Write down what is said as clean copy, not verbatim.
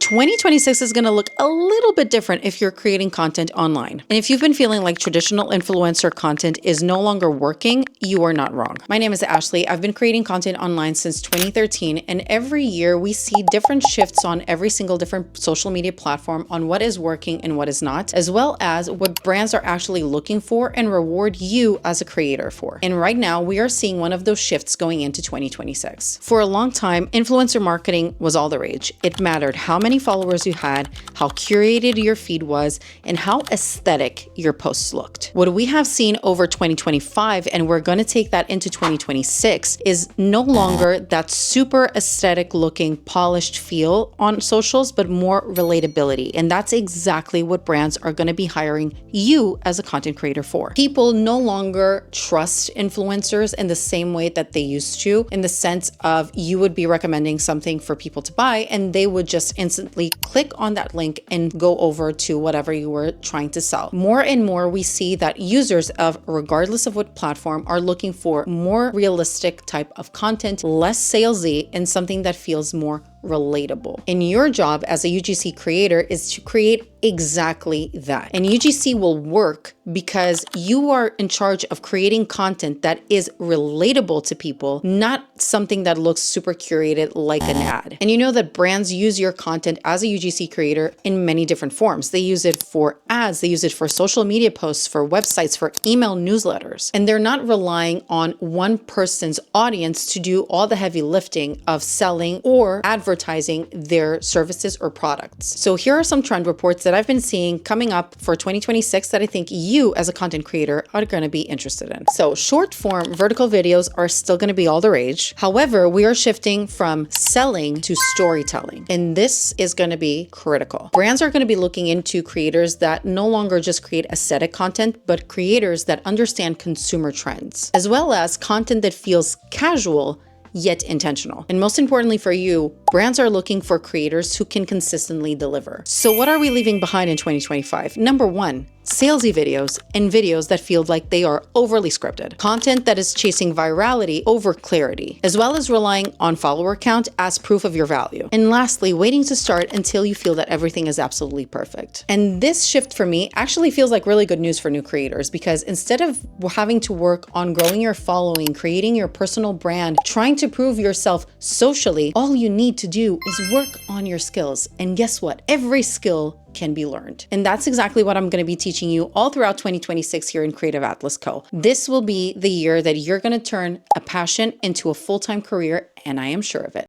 2026 is going to look a little bit different if you're creating content online. And if you've been feeling like traditional influencer content is no longer working, you are not wrong. My name is Ashley. I've been creating content online since 2013, and every year we see different shifts on every single different social media platform on what is working and what is not, as well as what brands are actually looking for and reward you as a creator for. And right now we are seeing one of those shifts going into 2026. For a long time, influencer marketing was all the rage. It mattered how many followers you had, how curated your feed was, and how aesthetic your posts looked. What we have seen over 2025, and we're going to take that into 2026, is no longer that super aesthetic looking polished feel on socials, but more relatability. And that's exactly what brands are going to be hiring you as a content creator for. People no longer trust influencers in the same way that they used to, in the sense of you would be recommending something for people to buy and they would just instantly click on that link and go over to whatever you were trying to sell. More and more we see that users of, regardless of what platform, are looking for more realistic type of content, less salesy, and something that feels more relatable. And your job as a UGC creator is to create exactly that. And UGC will work because you are in charge of creating content that is relatable to people, not something that looks super curated like an ad. And you know that brands use your content as a UGC creator in many different forms. They use it for ads, they use it for social media posts, for websites, for email newsletters. And they're not relying on one person's audience to do all the heavy lifting of selling or advertising their services or products. So here are some trend reports that I've been seeing coming up for 2026 that I think you as a content creator are going to be interested in. So short form vertical videos are still going to be all the rage. However, we are shifting from selling to storytelling, and this is going to be critical. Brands are going to be looking into creators that no longer just create aesthetic content, but creators that understand consumer trends, as well as content that feels casual yet intentional. And most importantly for you, brands are looking for creators who can consistently deliver. So what are we leaving behind in 2025? Number one, salesy videos and videos that feel like they are overly scripted. Content that is chasing virality over clarity, as well as relying on follower count as proof of your value. And lastly, waiting to start until you feel that everything is absolutely perfect. And this shift for me actually feels like really good news for new creators, because instead of having to work on growing your following, creating your personal brand, trying to prove yourself socially, all you need to do is work on your skills. And guess what? Every skill can be learned. And that's exactly what I'm going to be teaching you all throughout 2026 here in Creative Atlas Co. This will be the year that you're going to turn a passion into a full-time career, and I am sure of it.